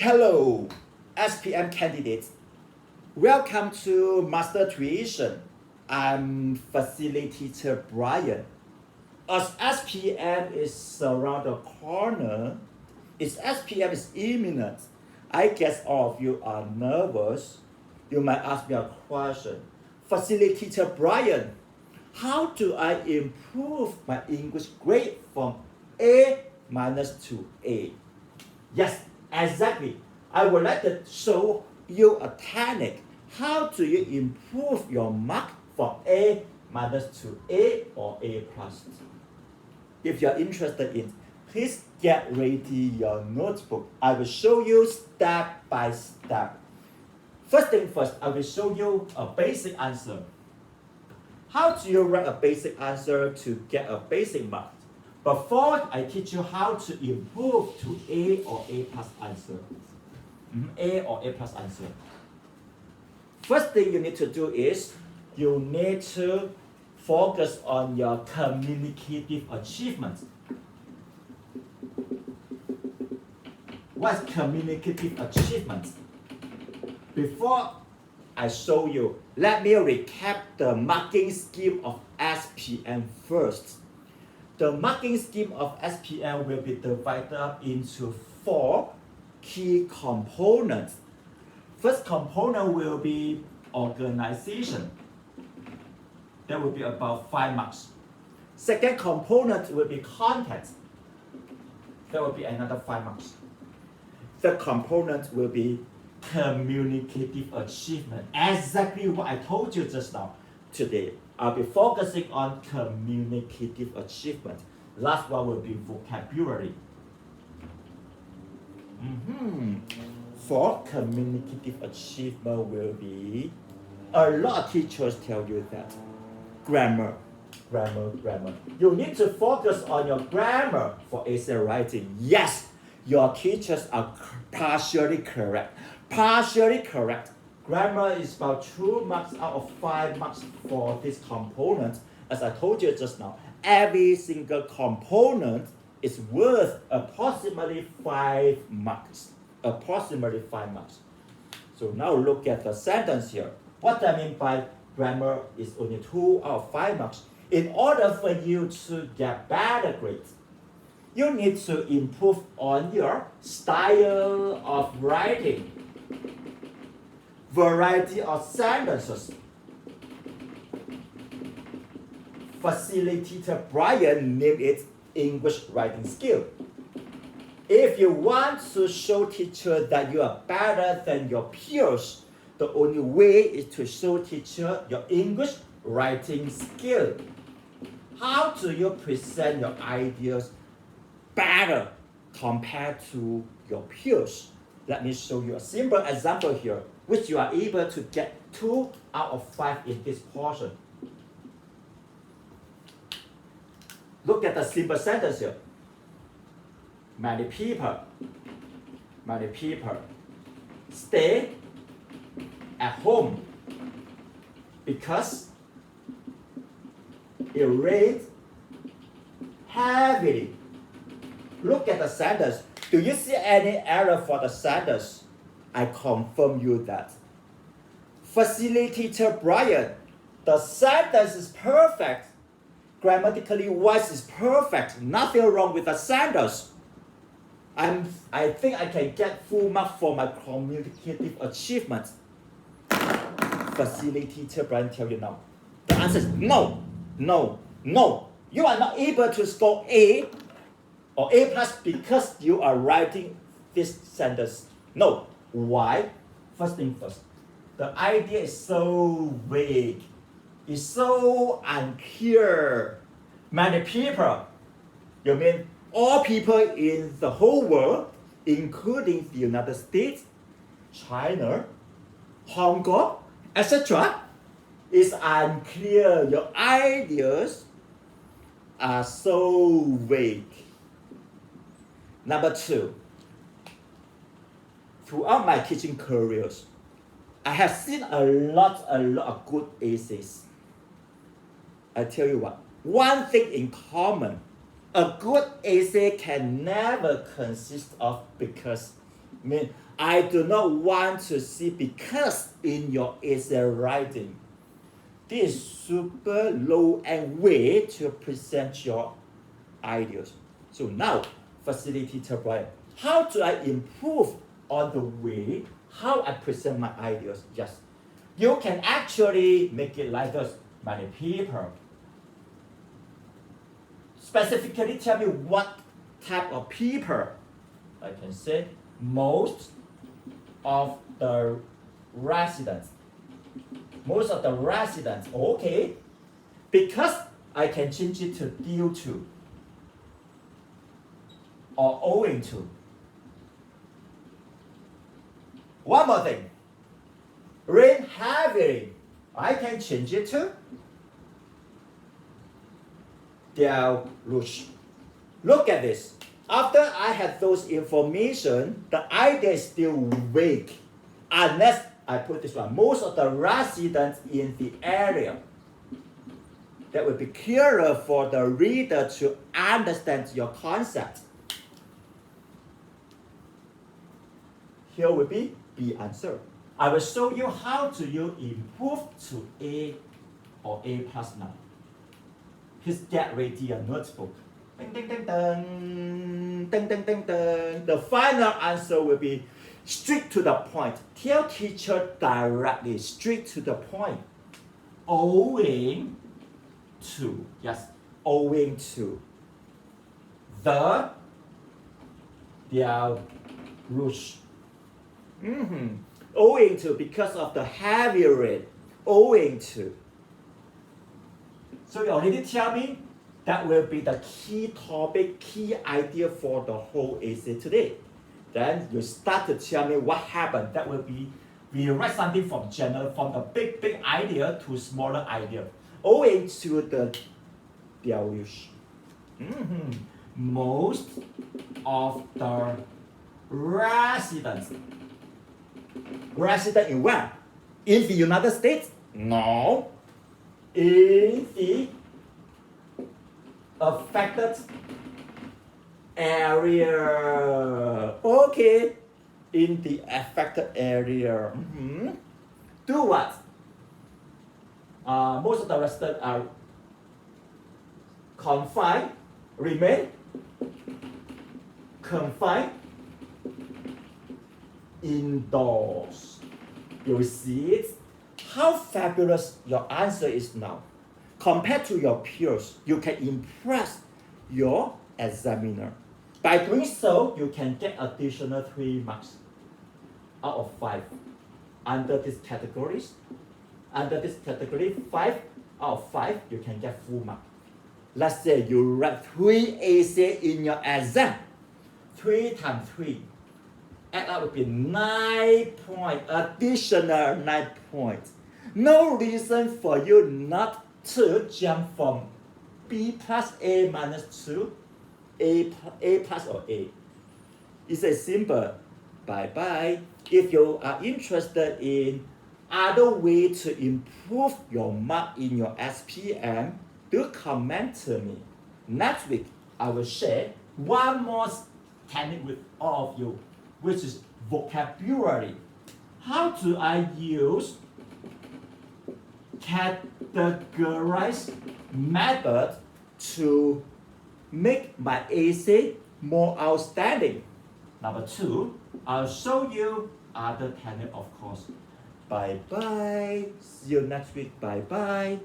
Hello, SPM candidates. Welcome to Mastertuition. I'm facilitator Bryan. As SPM is around the corner, as SPM is imminent, I guess all of you are nervous. You might ask me a question. Facilitator Bryan, how do I improve my English grade from A minus to A? Yes, exactly. I would like to show you a technique. How do you improve your mark from A minus to A or A plus? If you're interested in, please get ready your notebook. I will show you step by step. First thing first, I will show you a basic answer. How do you write a basic answer to get a basic mark? Before I teach you how to improve to A or A plus answer. A or A plus answer. First thing you need to do is you need to focus on your communicative achievements. What's communicative achievements? Before I show you, let me recap the marking scheme of SPM first. The marking scheme of SPM will be divided up into 4 key components. First component will be organization. That will be about 5 marks. Second component will be context. That will be another 5 marks. Third component will be communicative achievement. Exactly what I told you just now. Today, I'll be focusing on communicative achievement. Last one will be vocabulary. For communicative achievement will be, a lot of teachers tell you that, grammar. You need to focus on your grammar for essay writing. Yes, your teachers are partially correct. Grammar is about 2 marks out of 5 marks for this component. As I told you just now, every single component is worth approximately 5 marks. So now look at the sentence here. What I mean by grammar is only 2 out of 5 marks. In order for you to get better grades, you need to improve on your style of writing, variety of sentences. Facilitator Bryan named it English writing skill. If you want to show teacher that you are better than your peers, the only way is to show teacher your English writing skill. How do you present your ideas better compared to your peers? Let me show you a simple example here, which you are able to get 2 out of 5 in this portion. Look at the simple sentence here. Many people stay at home because it rains heavily. Look at the sentence. Do you see any error for the sentence? I confirm you that. Facilitator Bryan, the sentence is perfect. Grammatically wise is perfect. Nothing wrong with the sentence. I think I can get full mark for my communicative achievement. Facilitator Bryan tell you now. The answer is no. You are not able to score A or A plus because you are writing this sentence. No. Why? First thing first. The idea is so vague. It's so unclear. Many people. You mean all people in the whole world, including the United States, China, Hong Kong, etc. It's unclear. Your ideas are so vague. Number 2, throughout my teaching careers, I have seen a lot of good essays. I tell you what, one thing in common, a good essay can never consist of because mean, I do not want to see because in your essay writing, this is super low-end way to present your ideas. So now, facilitator Bryan, how do I improve on the way how I present my ideas? Yes, you can actually make it like this. Many people specifically tell me what type of people. I can say most of the residents. Most of the residents, okay, because I can change it to due to or owing to. One more thing, rain heavily, I can change it to deluge. Look at this. After I had those information, the idea is still vague unless I put this one. Most of the residents in the area. That will be clearer for the reader to understand your concept. Here will be B answer. I will show you how do you improve to A or A plus now. Please get ready your notebook. Ding, ding, ding, ding, ding, ding, ding, ding. The final answer will be straight to the point. Tell teacher directly, straight to the point. Owing to, yes, owing to the deluge. Owing to, because of the heavy rain. Owing to. So you already tell me that will be the key topic, key idea for the whole essay today. Then you start to tell me what happened. That will be, we write something from general, from the big idea to smaller idea. Owing to the deluge. Most of the residents. Resident in where? In the United States? No. In the affected area. Okay. In the affected area. Do what? Most of the residents are confined, remain confined indoors. You see it? How fabulous your answer is now. Compared to your peers, you can impress your examiner. By doing so, you can get additional 3 marks out of 5 under these categories. Under this category, 5 out of 5, you can get full mark. Let's say you write 3 essays in your exam. 3 times 3. Add up would be 9 points, additional 9 points. No reason for you not to jump from B plus A minus to A plus or A. It's a simple bye-bye. If you are interested in other way to improve your mark in your SPM, do comment to me. Next week, I will share one more technique with all of you, which is vocabulary. How do I use categorize method to make my essay more outstanding? Number 2, I'll show you other technique, of course. Bye-bye. See you next week. Bye-bye.